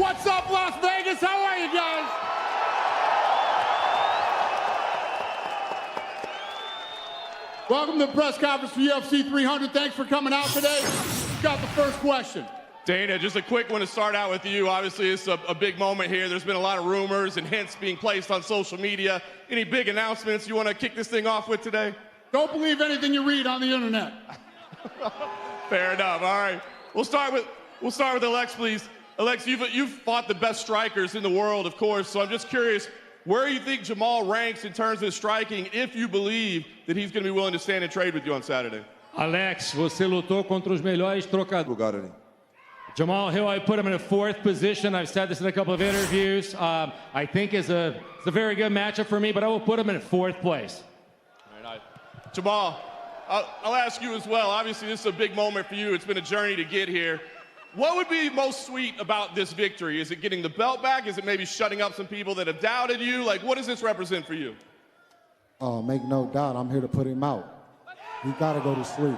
What's up, Las Vegas? How are you guys? Welcome to the press conference for UFC 300. Thanks for coming out today. We've got the first question. Dana, just a quick one to start out with you. Obviously, it's a big moment here. There's been a lot of rumors and hints being placed on social media. Any big announcements you want to kick this thing off with today? Don't believe anything you read on the internet. Fair enough. All right. We'll start with Alex, please. Alex, you've fought the best strikers in the world, of course. So I'm just curious, where you think Jamahal ranks in terms of striking, if you believe that he's going to be willing to stand and trade with you on Saturday? Alex, você lutou contra os melhores trocadores. Jamahal Hill, I put him in a 4th position. I've said this in a couple of interviews. I think it's a very good matchup for me, but I will put him in 4th place. All right, Jamahal, I'll ask you as well. Obviously, this is a big moment for you. It's been a journey to get here. What would be most sweet about this victory? Is it getting the belt back? Is it maybe shutting up some people that have doubted you? Like, what does this represent for you? Oh, make no doubt, I'm here to put him out. He got to go to sleep.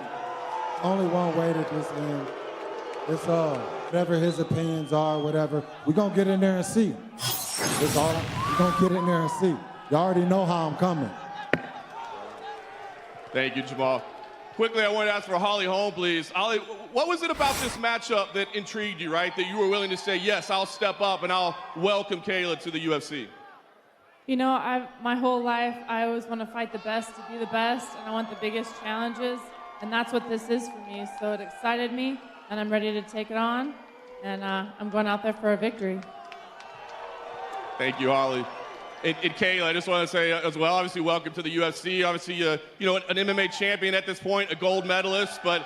Only one way to this end. It's whatever his opinions are, whatever. We're going to get in there and see. That's all. We're going to get in there and see. You already know how I'm coming. Thank you, Jamahal. Quickly, I want to ask for Holly Holm, please. Holly, what was it about this matchup that intrigued you, right? That you were willing to say, yes, I'll step up and I'll welcome Kayla to the UFC? You know, my whole life, I always want to fight the best to be the best, and I want the biggest challenges, and that's what this is for me. So it excited me, and I'm ready to take it on, and I'm going out there for a victory. Thank you, Holly. And Kayla, I just want to say as well, obviously, welcome to the UFC. Obviously, you know, an MMA champion at this point, a gold medalist. But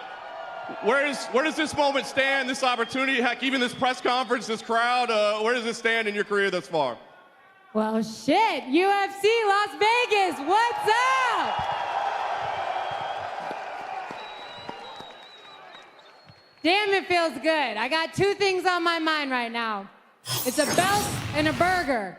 where does this moment stand, this opportunity, heck, even this press conference, this crowd, where does it stand in your career thus far? Well, shit, UFC Las Vegas, what's up? Damn, it feels good. I got 2 things on my mind right now. It's a belt and a burger.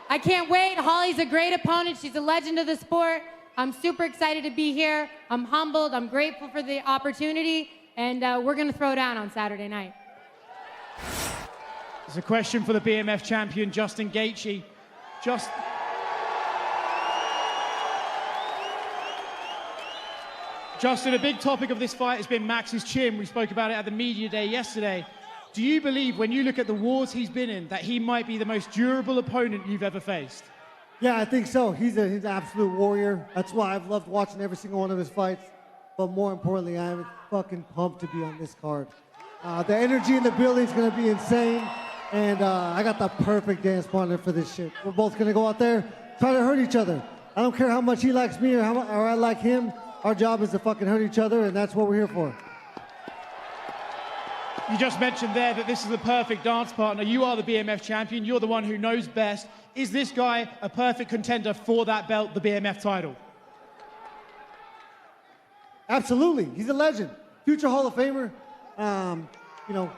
I can't wait. Holly's a great opponent. She's a legend of the sport. I'm super excited to be here. I'm humbled. I'm grateful for the opportunity. And we're going to throw down on Saturday night. There's a question for the BMF champion, Justin Gaethje. Justin, a big topic of this fight has been Max's chin. We spoke about it at the media day yesterday. Do you believe, when you look at the wars he's been in, that he might be the most durable opponent you've ever faced? Yeah, I think so. He's an absolute warrior. That's why I've loved watching every single one of his fights. But more importantly, I'm fucking pumped to be on this card. The energy in the building is going to be insane. And I got the perfect dance partner for this shit. We're both going to go out there, try to hurt each other. I don't care how much he likes me or I like him. Our job is to fucking hurt each other, and that's what we're here for. You just mentioned there that this is the perfect dance partner. You are the BMF champion. You're the one who knows best. Is this guy a perfect contender for that belt, the BMF title? Absolutely. He's a legend. Future Hall of Famer. You know,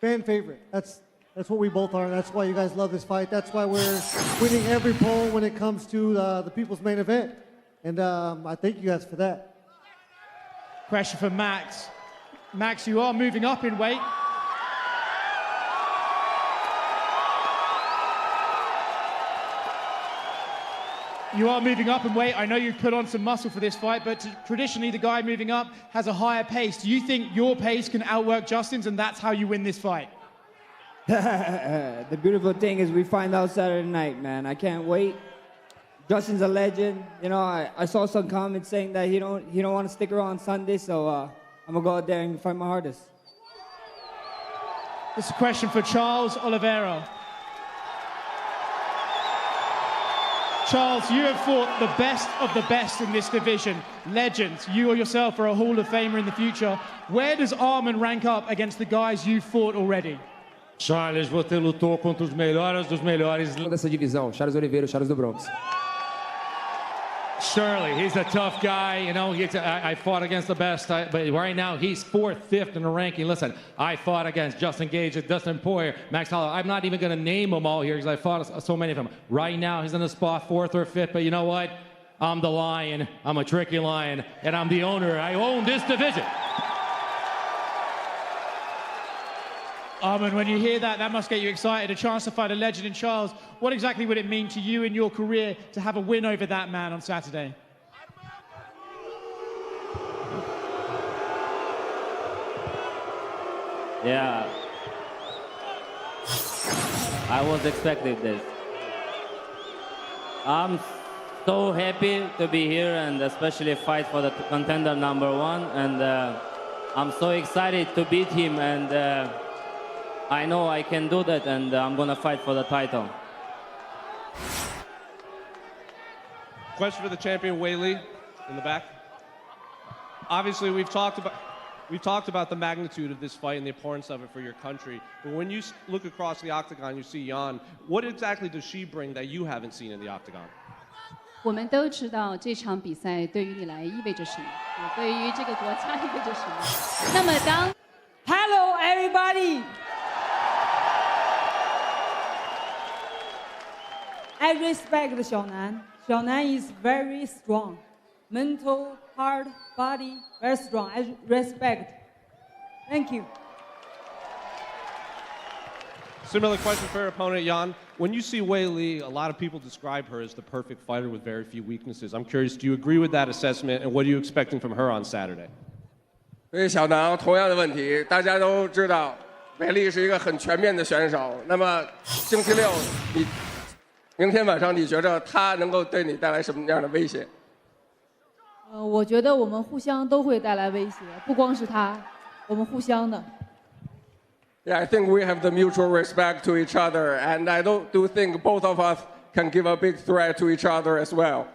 fan favorite. That's what we both are. That's why you guys love this fight. That's why we're winning every poll when it comes to the people's main event. And I thank you guys for that. Question for Max. Max, you are moving up in weight. You are moving up in weight. I know you've put on some muscle for this fight, but traditionally the guy moving up has a higher pace. Do you think your pace can outwork Justin's, and that's how you win this fight? The beautiful thing is we find out Saturday night, man. I can't wait. Justin's a legend. You know, I saw some comments saying that he don't want to stick around Sunday, so I'm gonna go out there and fight my hardest. This is a question for Charles Oliveira. Charles, you have fought the best of the best in this division. Legends. You yourself are a Hall of Famer in the future. Where does Arman rank up against the guys you've fought already? Charles, você lutou contra os melhores dos melhores dessa divisão. Charles Oliveira, Charles do Bronx. Surely, he's a tough guy. You know, I fought against the best, but right now he's 4th, 5th in the ranking. Listen, I fought against Justin Gaethje, Dustin Poirier, Max Holloway. I'm not even going to name them all here because I fought so many of them. Right now, he's in the spot 4th or 5th, but you know what? I'm the lion. I'm a tricky lion, and I'm the owner. I own this division. Arman, when you hear that, that must get you excited. A chance to fight a legend in Charles. What exactly would it mean to you in your career to have a win over that man on Saturday? Yeah. I was expecting this. I'm so happy to be here and especially fight for the contender #1. And I'm so excited to beat him, and I know I can do that, and I'm gonna fight for the title. Question for the champion, Wheili, in the back. Obviously, we've talked about the magnitude of this fight and the importance of it for your country. But when you look across the octagon, you see Yan. What exactly does she bring that you haven't seen in the octagon? 我们都知道这场比赛对于你来意味着什么，对于这个国家意味着什么。那么当 Hello everybody. I respect 小南. 小南 is very strong. Mental, heart, body, very strong. I respect. Thank you. Similar question for her opponent, Yan. When you see Wheili, a lot of people describe her as the perfect fighter with very few weaknesses. I'm curious, do you agree with that assessment, and what are you expecting from her on Saturday? 对于小南同样的问题，大家都知道，Wheili是一个很全面的选手。那么星期六，明天晚上你觉得他能够对你带来什么样的威胁？我觉得我们互相都会带来威胁，不光是他，我们互相的。Yeah, I think we have the mutual respect to each other, and I do think both of us can give a big threat to each other as well.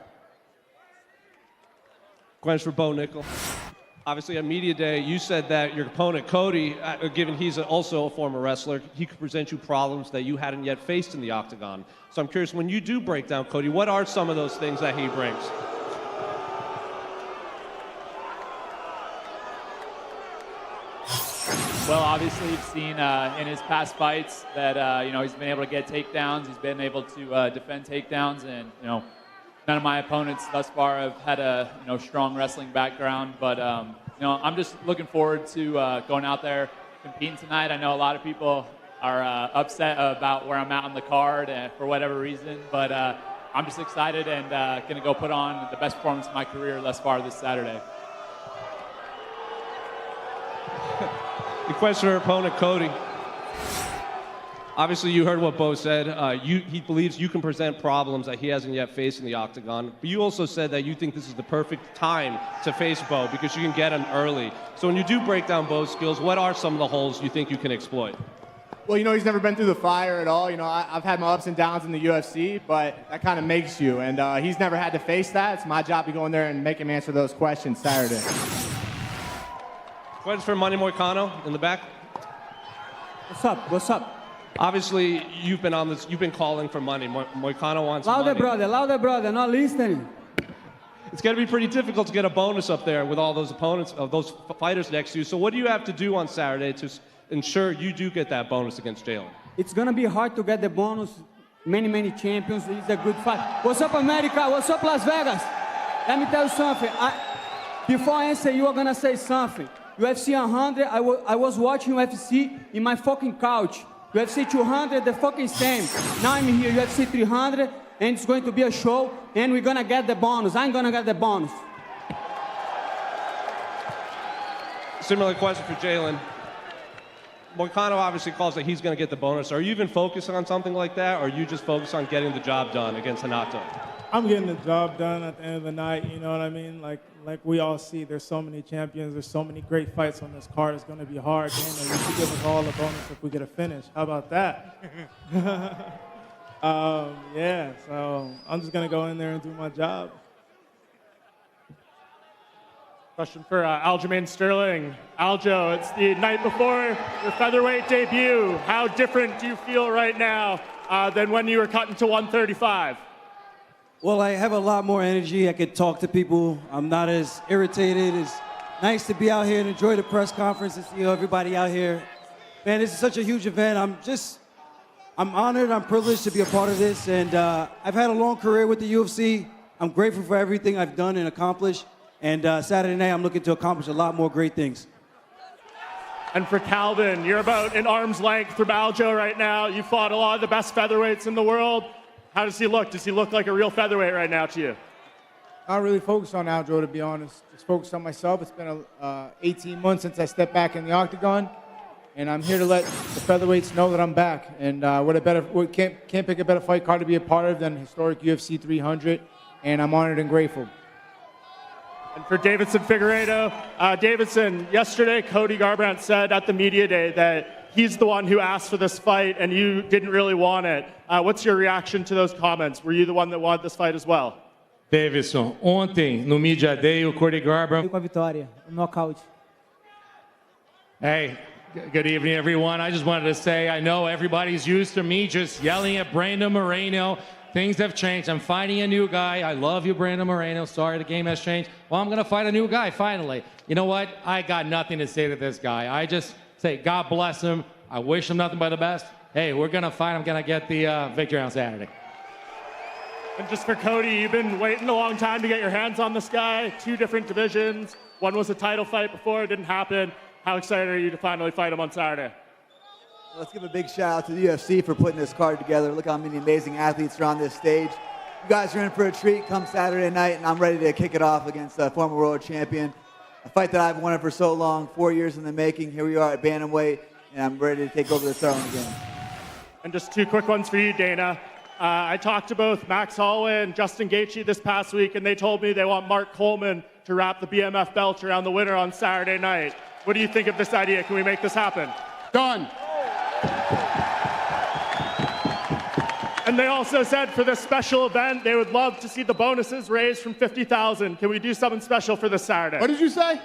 Question for Bo Nickal. Obviously, at Media Day, you said that your opponent, Cody, given he's also a former wrestler, he could present you problems that you hadn't yet faced in the octagon. So I'm curious, when you do break down Cody, what are some of those things that he brings? Well, obviously, you've seen in his past fights that he's been able to get takedowns. He's been able to defend takedowns, and none of my opponents thus far have had a strong wrestling background. But I'm just looking forward to going out there competing tonight. I know a lot of people are upset about where I'm at on the card for whatever reason, but I'm just excited and going to go put on the best performance of my career thus far this Saturday. The question for her opponent, Cody. Obviously, you heard what Bo said. He believes you can present problems that he hasn't yet faced in the octagon. But you also said that you think this is the perfect time to face Bo because you can get him early. So when you do break down Bo's skills, what are some of the holes you think you can exploit? Well, he's never been through the fire at all. I've had my ups and downs in the UFC, but that kind of makes you. And he's never had to face that. It's my job to go in there and make him answer those questions Saturday. Questions for Manny Moicano in the back. What's up? What's up? Obviously, you've been on this. You've been calling for money. Moicano wants louder, money. Louder, brother. Not listening. It's going to be pretty difficult to get a bonus up there with all those opponents, those fighters next to you. So, what do you have to do on Saturday to ensure you do get that bonus against Jalen? It's gonna be hard to get the bonus. Many champions. It's a good fight. What's up, America? What's up, Las Vegas? Let me tell you something. Before I answer, you are gonna say something. UFC 100, I was watching UFC in my fucking couch. UFC 200, the fucking same. Now I'm here, UFC 300, and it's going to be a show, and we're gonna get the bonus. I'm gonna get the bonus. Similar question for Jalen. Moicano obviously calls that he's gonna get the bonus. Are you even focused on something like that, or are you just focused on getting the job done against Hanato? I'm getting the job done at the end of the night, you know what I mean? Like we all see, there's so many champions, there's so many great fights on this card. It's going to be hard. You should give us all a bonus if we get a finish. How about that? Yeah, so I'm just going to go in there and do my job. Question for Aljamain Sterling. Aljo, it's the night before your featherweight debut. How different do you feel right now than when you were cut into 135? Well, I have a lot more energy. I can talk to people. I'm not as irritated. It's nice to be out here and enjoy the press conference and see everybody out here. Man, this is such a huge event. I'm honored. I'm privileged to be a part of this. And I've had a long career with the UFC. I'm grateful for everything I've done and accomplished. And Saturday night, I'm looking to accomplish a lot more great things. And for Calvin, you're about an arm's length from Aljo right now. You fought a lot of the best featherweights in the world. How does he look? Does he look like a real featherweight right now to you? Not really focused on Aljo, to be honest. Just focused on myself. It's been 18 months since I stepped back in the octagon, and I'm here to let the featherweights know that I'm back. And can't pick a better fight card to be a part of than historic UFC 300, and I'm honored and grateful. And for Deiveson Figueiredo, Deiveson, yesterday Cody Garbrandt said at the media day that he's the one who asked for this fight and you didn't really want it. What's your reaction to those comments? Were you the one that wanted this fight as well? Deiveson, ontem no Media Day, o Cody Garbrandt. Com a vitória, knockout. Hey, good evening, everyone. I just wanted to say, I know everybody's used to me just yelling at Brandon Moreno. Things have changed. I'm fighting a new guy. I love you, Brandon Moreno. Sorry, the game has changed. Well, I'm going to fight a new guy, finally. You know what? I got nothing to say to this guy. I just say, God bless him. I wish him nothing but the best. Hey, we're going to fight. I'm going to get the victory on Saturday. And just for Cody, you've been waiting a long time to get your hands on this guy. 2 different divisions. One was a title fight before. It didn't happen. How excited are you to finally fight him on Saturday? Let's give a big shout out to the UFC for putting this card together. Look how many amazing athletes are on this stage. You guys are in for a treat come Saturday night, and I'm ready to kick it off against a former world champion. A fight that I've wanted for so long, 4 years in the making. Here we are at bantamweight, and I'm ready to take over the throne again. And just 2 quick ones for you, Dana. I talked to both Max Holloway and Justin Gaethje this past week, and they told me they want Mark Coleman to wrap the BMF belt around the winner on Saturday night. What do you think of this idea? Can we make this happen? Done. And they also said for this special event, they would love to see the bonuses raised from 50,000. Can we do something special for this Saturday? What did you say?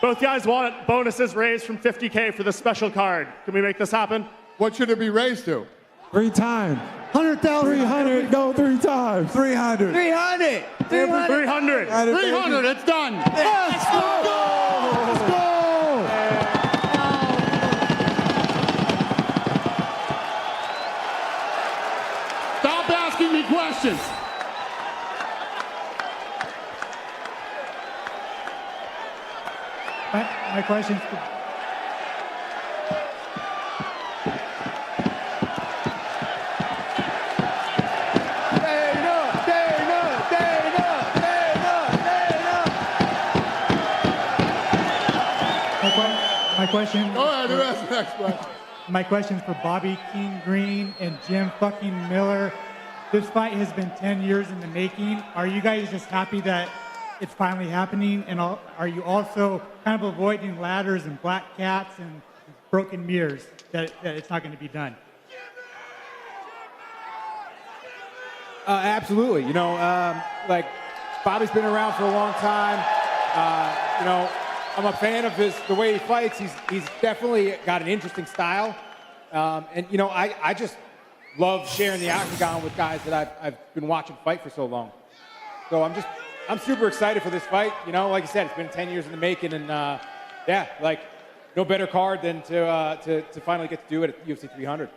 Both guys want bonuses raised from 50K for this special card. Can we make this happen? What should it be raised to? 3 times. 100,000. 300. Go 3 times. 300. 300. 300. 300. It's done. Let's go. Let's go. Stop asking me questions. My question's My question. Go ahead, who has the next question? My question's for Bobby King Green and Jim fucking Miller. This fight has been 10 years in the making. Are you guys just happy that it's finally happening? And are you also kind of avoiding ladders and black cats and broken mirrors that it's not going to be done? Absolutely. You know, like Bobby's been around for a long time. You know, I'm a fan of the way he fights. He's definitely got an interesting style. And, you know, I just love sharing the octagon with guys that I've been watching fight for so long. So I'm super excited for this fight. You know, like I said, it's been 10 years in the making. And, yeah, like, no better card than to finally get to do it at UFC 300.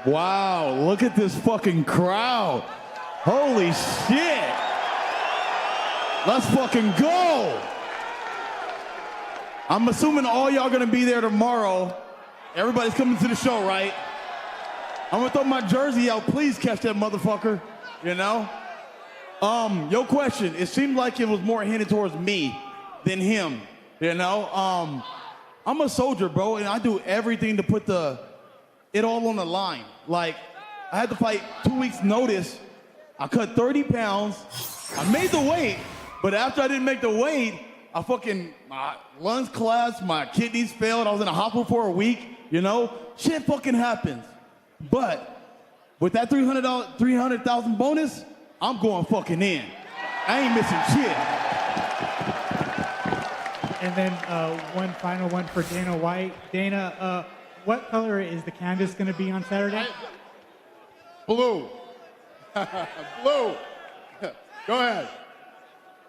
Wow, look at this fucking crowd. Holy shit. Let's fucking go. I'm assuming all y'all gonna be there tomorrow. Everybody's coming to the show, right? I'm gonna throw my jersey out. Please catch that motherfucker, you know? Your question, it seemed like it was more hinted towards me than him, you know? I'm a soldier, bro, and I do everything to put it all on the line. Like, I had to fight 2 weeks notice. I cut 30 pounds. I made the weight, but after I didn't make the weight, my lungs collapsed, my kidneys failed. I was in a hospital for a week, you know? Shit fucking happens. But with that $300,000 bonus, I'm going fucking in. I ain't missing shit. And then one final one for Dana White. Dana, what color is the canvas going to be on Saturday? Blue. Blue. Go ahead.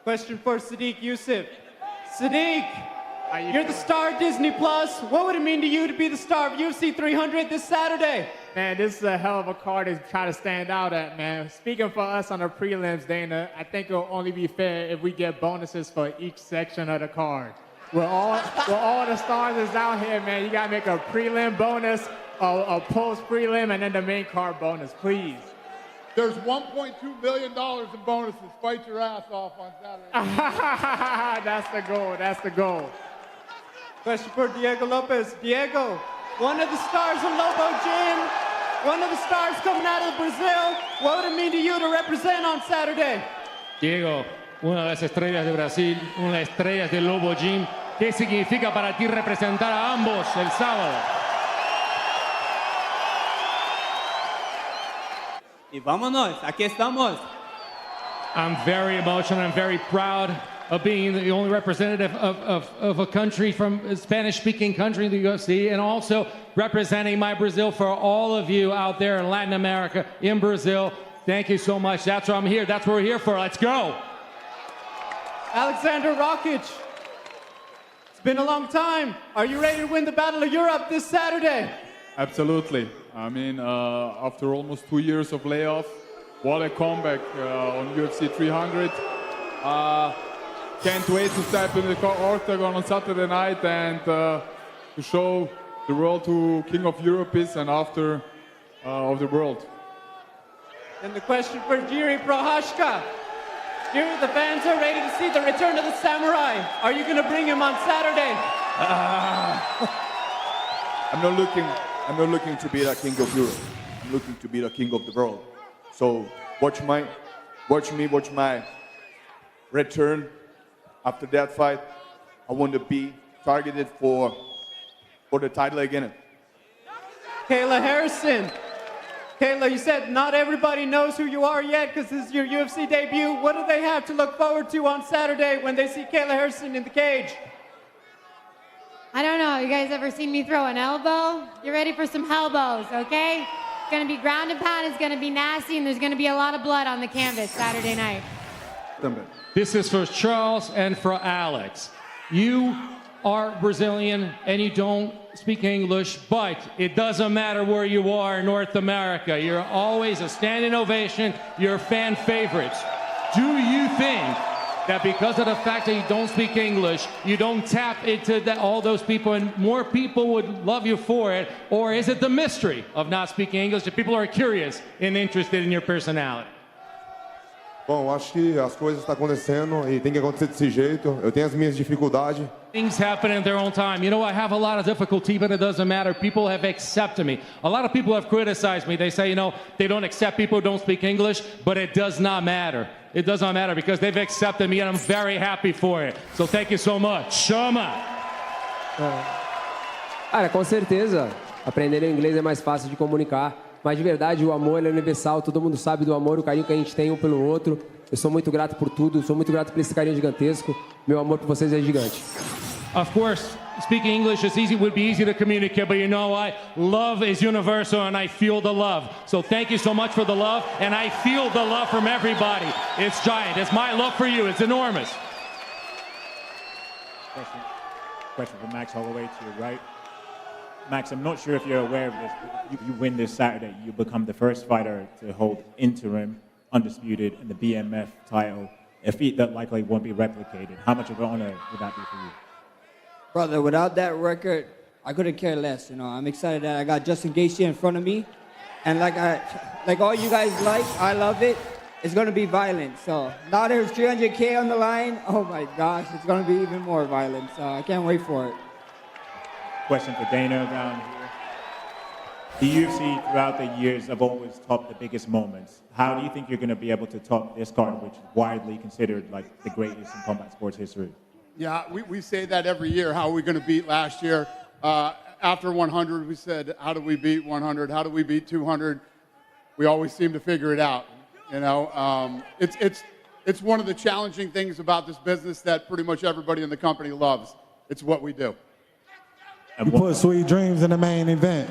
Question for Sadiq Yusuf. Sadiq, you're the star of Disney Plus. What would it mean to you to be the star of UFC 300 this Saturday? Man, this is a hell of a card to try to stand out at, man. Speaking for us on the prelims, Dana, I think it'll only be fair if we get bonuses for each section of the card. With all the stars that's out here, man, you gotta make a prelim bonus, a post-prelim, and then the main card bonus, please. There's $1.2 million in bonuses. Fight your ass off on Saturday. That's the goal, that's the goal. Question for Diego Lopez. Diego, one of the stars of Lobo Gym, one of the stars coming out of Brazil. What would it mean to you to represent on Saturday? Diego, una de las estrellas de Brasil, una de las estrellas del Lobo Gym. ¿Qué significa para ti representar a ambos el sábado? Y vámonos, aquí estamos. I'm very emotional. I'm very proud of being the only representative of a country from a Spanish-speaking country in the UFC, and also representing my Brazil for all of you out there in Latin America, in Brazil. Thank you so much. That's why I'm here. That's what we're here for. Let's go. Alexander Rakic. It's been a long time. Are you ready to win the Battle of Europe this Saturday? Absolutely. I mean, after almost 2 years of layoff, what a comeback on UFC 300. Can't wait to step in the octagon on Saturday night and to show the world who King of Europe is and after of the world. And the question for Jiri Prochazka. Jiri, the fans are ready to see the return of the samurai. Are you going to bring him on Saturday? I'm not looking to be the King of Europe. I'm looking to be the King of the world. So watch my return. After that fight, I want to be targeted for the title again. Kayla Harrison. Kayla, you said not everybody knows who you are yet because this is your UFC debut. What do they have to look forward to on Saturday when they see Kayla Harrison in the cage? I don't know. You guys ever seen me throw an elbow? You're ready for some elbows, okay? It's going to be ground and pound. It's going to be nasty, and there's going to be a lot of blood on the canvas Saturday night. This is for Charles and for Alex. You are Brazilian and you don't speak English, but it doesn't matter where you are in North America. You're always a standing ovation. You're fan favorites. Do you think that because of the fact that you don't speak English, you don't tap into all those people and more people would love you for it? Or is it the mystery of not speaking English that people are curious and interested in your personality? Bom, acho que as coisas estão acontecendo e tem que acontecer desse jeito. Eu tenho as minhas dificuldades. Things happen in their own time. You know, I have a lot of difficulty, but it doesn't matter. People have accepted me. A lot of people have criticized me. They say, you know, they don't accept people who don't speak English, but it does not matter. It does not matter because they've accepted me and I'm very happy for it. So thank you so much. Chama! Cara, com certeza, aprender inglês é mais fácil de comunicar. Mas de verdade, o amor é universal, todo mundo sabe do amor, o carinho que a gente tem um pelo outro. Eu sou muito grato por tudo, sou muito grato por esse carinho gigantesco. Meu amor por vocês é gigante. Of course, speaking English is easy, would be easy to communicate, but you know what? Love is universal and I feel the love. So thank you so much for the love, and I feel the love from everybody. It's giant. It's my love for you. It's enormous. Question for Max Holloway to your right. Max, I'm not sure if you're aware of this, but you win this Saturday, you become the first fighter to hold interim, undisputed, in the BMF title, a feat that likely won't be replicated. How much of an honor would that be for you? Brother, without that record, I couldn't care less. You know, I'm excited that I got Justin Gaethje in front of me, and like all you guys like, I love it. It's going to be violent. So now there's 300K on the line. Oh my gosh, it's going to be even more violent. So I can't wait for it. Question for Dana down here. The UFC throughout the years have always topped the biggest moments. How do you think you're going to be able to top this card, which is widely considered like the greatest in combat sports history? Yeah, we say that every year. How are we going to beat last year? After 100, we said, how do we beat 100? How do we beat 200? We always seem to figure it out. You know, it's one of the challenging things about this business that pretty much everybody in the company loves. It's what we do. You put sweet dreams in the main event.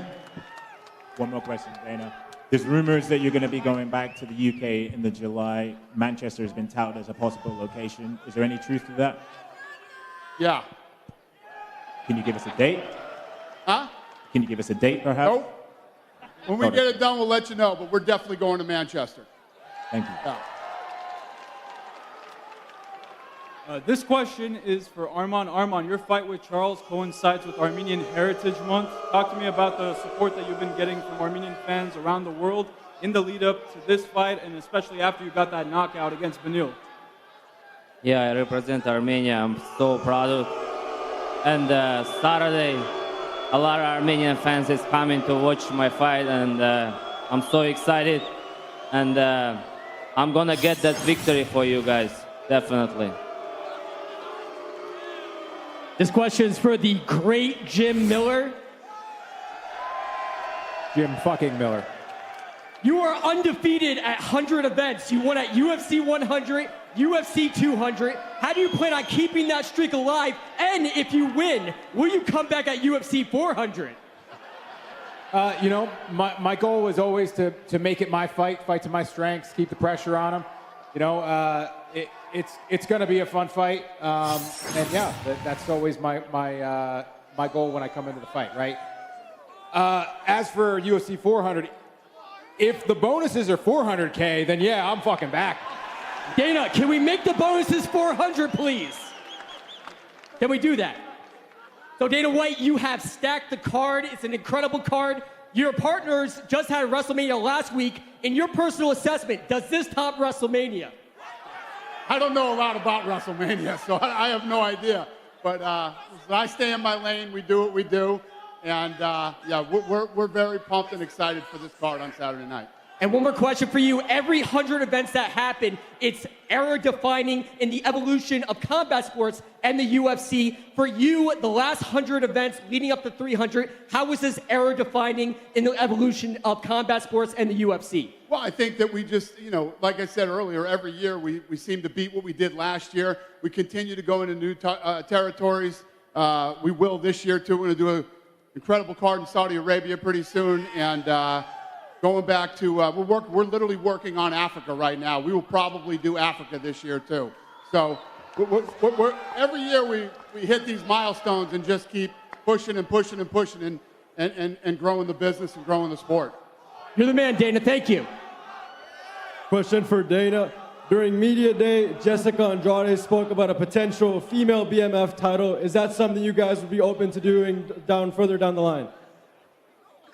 One more question, Dana. There's rumors that you're going to be going back to the UK in the July. Manchester has been touted as a possible location. Is there any truth to that? Yeah. Can you give us a date? Huh? Can you give us a date, perhaps? Nope. When we get it done, we'll let you know, but we're definitely going to Manchester. Thank you. Yeah. This question is for Arman. Arman, your fight with Charles coincides with Armenian Heritage Month. Talk to me about the support that you've been getting from Armenian fans around the world in the lead up to this fight, and especially after you got that knockout against Benil. Yeah, I represent Armenia. I'm so proud of. And Saturday, a lot of Armenian fans is coming to watch my fight, and I'm so excited. And I'm gonna get that victory for you guys, definitely. This question is for the great Jim Miller. Jim fucking Miller. You are undefeated at 100 events. You won at UFC 100, UFC 200. How do you plan on keeping that streak alive? And if you win, will you come back at UFC 400? You know, my goal was always to make it my fight to my strengths, keep the pressure on him. You know, it's going to be a fun fight, and yeah, that's always my goal when I come into the fight, right? As for UFC 400, if the bonuses are 400K, then yeah, I'm fucking back. Dana, can we make the bonuses 400, please? Can we do that? So Dana White, you have stacked the card. It's an incredible card. Your partners just had WrestleMania last week. In your personal assessment, does this top WrestleMania? I don't know a lot about WrestleMania, so I have no idea. But I stay in my lane. We do what we do. And yeah, we're very pumped and excited for this card on Saturday night. And one more question for you. Every 100 events that happen, it's era-defining in the evolution of combat sports and the UFC. For you, the last 100 events leading up to 300, how was this era-defining in the evolution of combat sports and the UFC? Well, I think that we just, you know, like I said earlier, every year we seem to beat what we did last year. We continue to go into new territories. We will this year, too. We're going to do an incredible card in Saudi Arabia pretty soon. And going back to, we're literally working on Africa right now. We will probably do Africa this year, too. So every year we hit these milestones and just keep pushing and pushing and pushing and growing the business and growing the sport. You're the man, Dana. Thank you. Question for Dana. During media day, Jessica Andrade spoke about a potential female BMF title. Is that something you guys would be open to doing further down the line?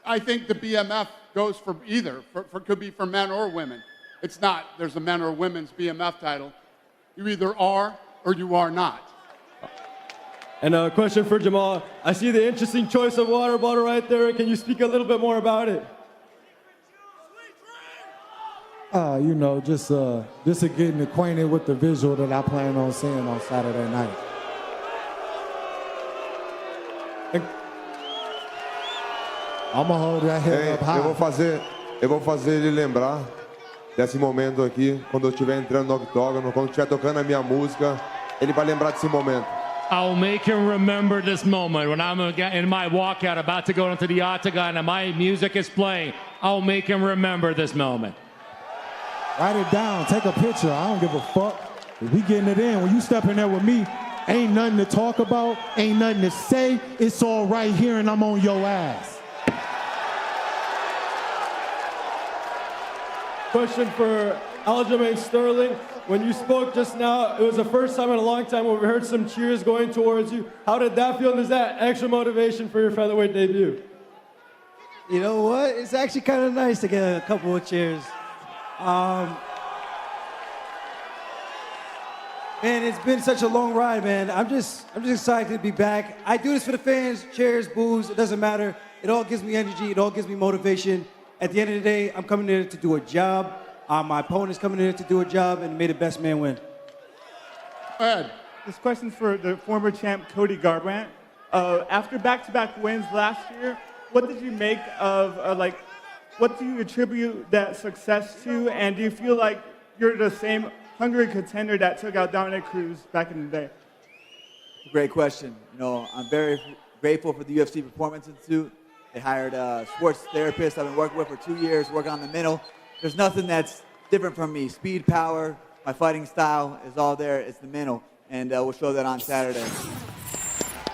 I think the BMF goes for either. Could be for men or women. It's not there's a men or women's BMF title. You either are or you are not. And a question for Jamal. I see the interesting choice of water bottle right there. Can you speak a little bit more about it? You know, just getting acquainted with the visual that I plan on seeing on Saturday night. I'm gonna hold that head up high. Eu vou fazer ele lembrar desse momento aqui, quando eu estiver entrando no octógono, quando estiver tocando a minha música, ele vai lembrar desse momento. I'll make him remember this moment when I'm in my walkout about to go into the octagon and my music is playing. I'll make him remember this moment. Write it down, take a picture. I don't give a fuck. We getting it in. When you step in there with me, ain't nothing to talk about, ain't nothing to say. It's all right here and I'm on your ass. Question for Aljamain Sterling. When you spoke just now, it was the first time in a long time where we heard some cheers going towards you. How did that feel? And is that extra motivation for your featherweight debut? You know what? It's actually kind of nice to get a couple of cheers. Man, it's been such a long ride, man. I'm just excited to be back. I do this for the fans, cheers, boos, it doesn't matter. It all gives me energy, it all gives me motivation. At the end of the day, I'm coming in to do a job. My opponent's coming in to do a job, and may the best man win. Ed. This question's for the former champ, Cody Garbrandt. After back-to-back wins last year, what did you make of, what do you attribute that success to? And do you feel like you're the same hungry contender that took out Dominic Cruz back in the day? Great question. You know, I'm very grateful for the UFC Performance Institute. They hired a sports therapist I've been working with for 2 years, working on the mental. There's nothing that's different from me. Speed, power, my fighting style is all there. It's the mental, and we'll show that on Saturday.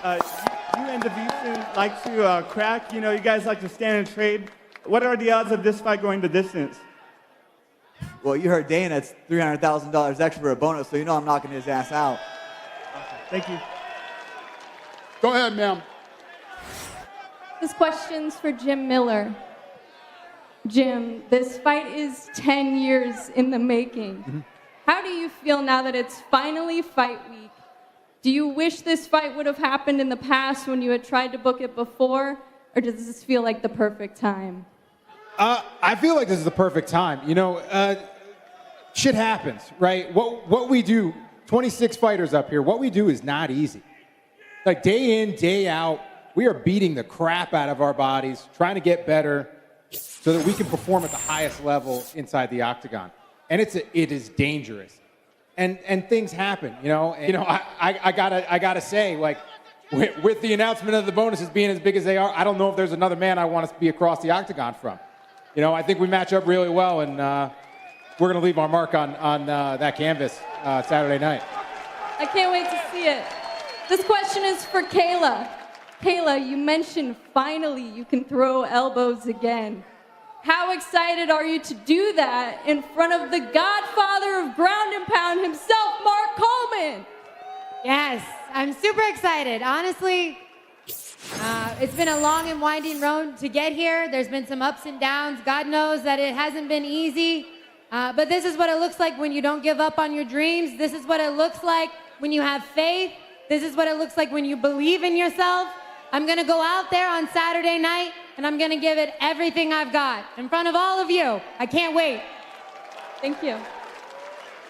You and Deiveson like to crack. You know, you guys like to stand and trade What are the odds of this fight going the distance? Well, you heard Dana, it's $300,000 extra for a bonus, so you know I'm knocking his ass out. Thank you. Go ahead, ma'am. This question's for Jim Miller. Jim, this fight is 10 years in the making. How do you feel now that it's finally fight week? Do you wish this fight would have happened in the past when you had tried to book it before, or does this feel like the perfect time? I feel like this is the perfect time. You know, shit happens, right? What we do, 26 fighters up here, what we do is not easy. Like day in, day out, we are beating the crap out of our bodies, trying to get better so that we can perform at the highest level inside the octagon. And it is dangerous. And things happen, you know. And, you know, I gotta say, like, with the announcement of the bonuses being as big as they are, I don't know if there's another man I want to be across the octagon from. You know, I think we match up really well, and we're going to leave our mark on that canvas Saturday night. I can't wait to see it. This question is for Kayla. Kayla, you mentioned finally you can throw elbows again. How excited are you to do that in front of the godfather of ground and pound himself, Mark Coleman? Yes, I'm super excited. Honestly, it's been a long and winding road to get here. There's been some ups and downs. God knows that it hasn't been easy. But this is what it looks like when you don't give up on your dreams. This is what it looks like when you have faith. This is what it looks like when you believe in yourself. I'm going to go out there on Saturday night, and I'm going to give it everything I've got in front of all of you. I can't wait. Thank you.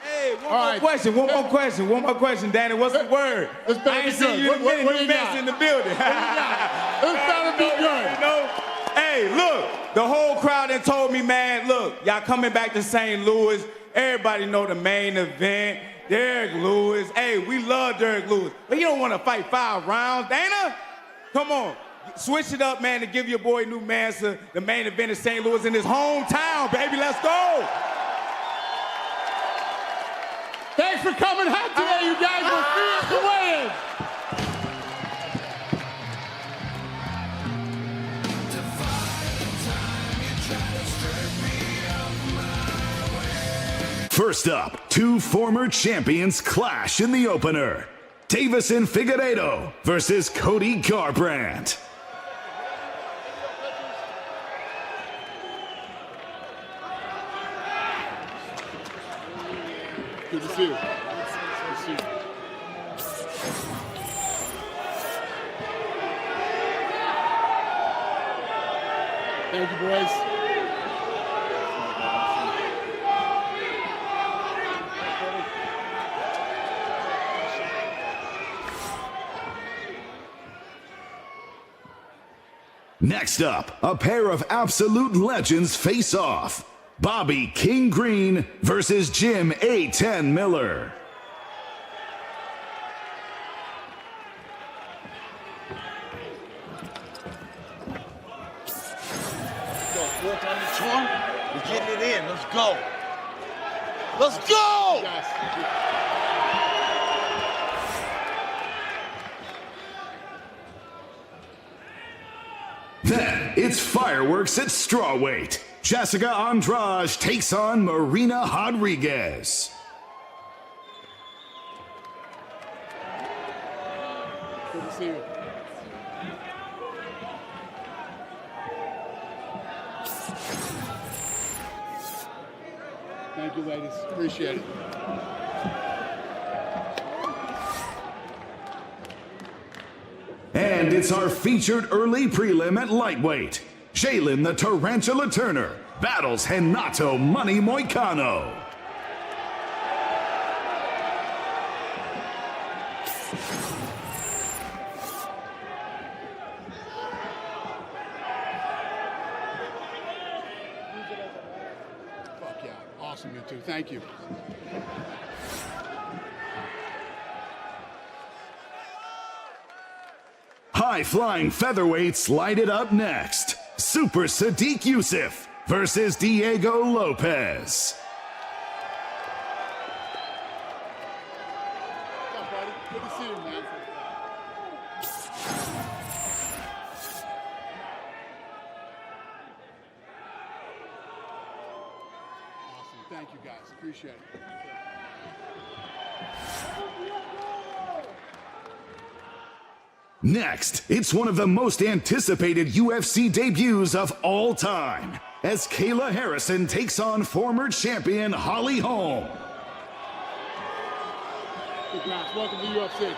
Hey, one more question, Danny. What's the word? I ain't seen you in a minute. New mess in the building. This better be good. You know? Hey, look, the whole crowd done told me, man, look, y'all coming back to St. Louis. Everybody know the main event. Derek Lewis. Hey, we love Derek Lewis. But he don't want to fight 5 rounds. Dana, come on. Switch it up, man, to give your boy New Mansa the main event in St. Louis in his hometown, baby. Let's go. Thanks for coming out today, you guys. We'll see you at the weigh-in. First up, 2 former champions clash in the opener. Deiveson Figueiredo versus Cody Garbrandt. Good to see you. Good to see you. Thank you, boys. Next up, a pair of absolute legends face off. Bobby King Green versus Jim A10 Miller. Work on the trunk. We're getting it in. Let's go. Let's go! Then it's fireworks at Strawweight. Jessica Andrade takes on Marina Rodriguez. Good to see you. Thank you, ladies. Appreciate it. And it's our featured early prelim at lightweight. Jalen the Tarantula Turner battles Renato Money Moicano. Fuck yeah. Awesome, you two. Thank you. High-flying featherweights light it up next. Super Sadiq Youssef versus Diego Lopez. What's up, buddy? Good to see you, man. Thank you, guys. Appreciate it. Next, it's one of the most anticipated UFC debuts of all time, as Kayla Harrison takes on former champion Holly Holm. Good match. Welcome to UFC.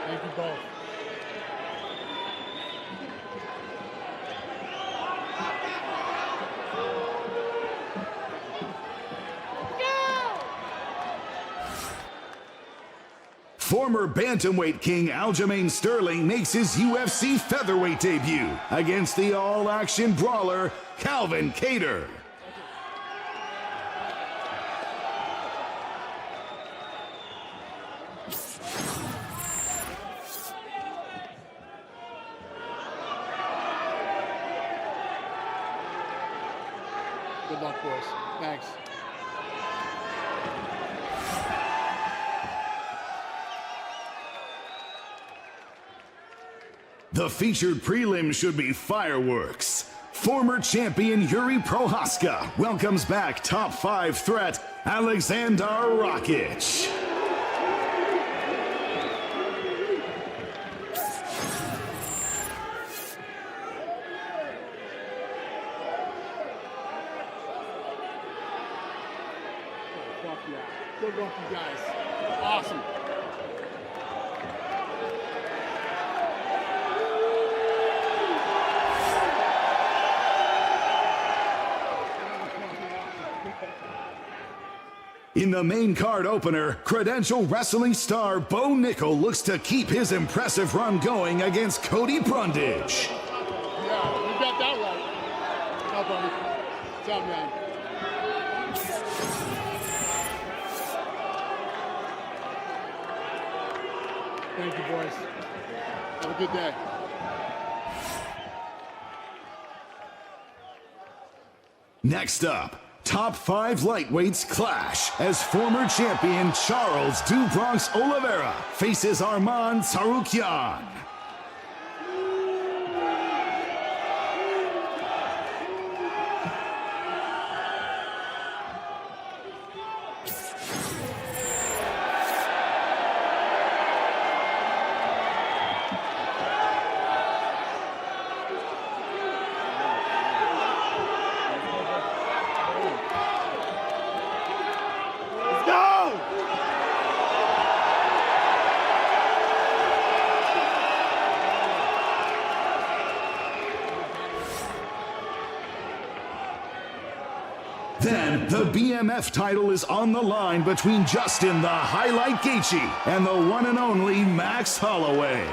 Thank you both. Former bantamweight king Aljamain Sterling makes his UFC featherweight debut against the all-action brawler Calvin Kattar. Good luck, boys. Thanks. The featured prelim should be fireworks. Former champion Yuri Prohaska welcomes back top 5 threat Alexander Rakic. Fuck yeah. Good luck, you guys. Awesome. In the main card opener, credential wrestling star Bo Nickal looks to keep his impressive run going against Cody Brundage. Yeah, you got that right. How buddy? What's up, man? Thank you, boys. Have a good day. Next up, top 5 lightweights clash as former champion Charles Du Bronx Oliveira faces Arman Tsarukyan. Then, the BMF title is on the line between Justin the Highlight Gaethje and the one and only Max Holloway.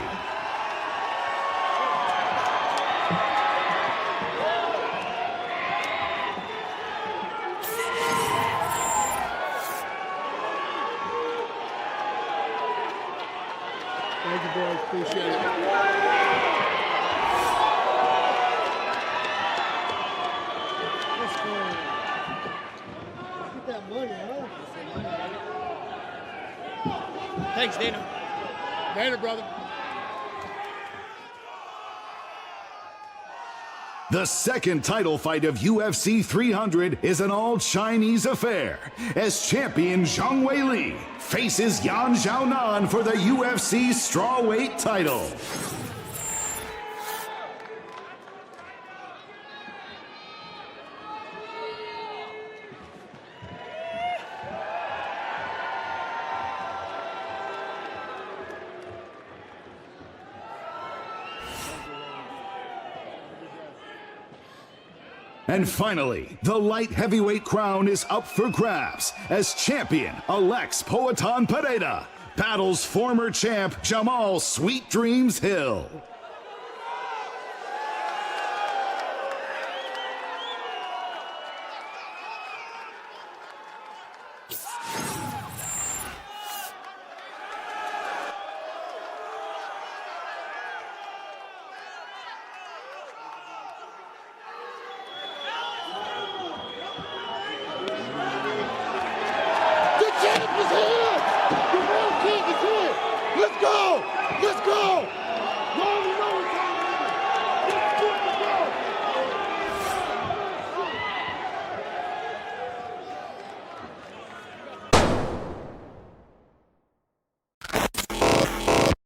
Thank you, boys. Appreciate it. Thanks, Dana. Later, brother. The second title fight of UFC 300 is an all-Chinese affair as champion Zhang Wheili faces Yan Xiaonan for the UFC Strawweight title. And finally, the light heavyweight crown is up for grabs as champion Alex Poatan Pereira battles former champ Jamal Sweet Dreams Hill. The champ is here! The world king is here! Let's go!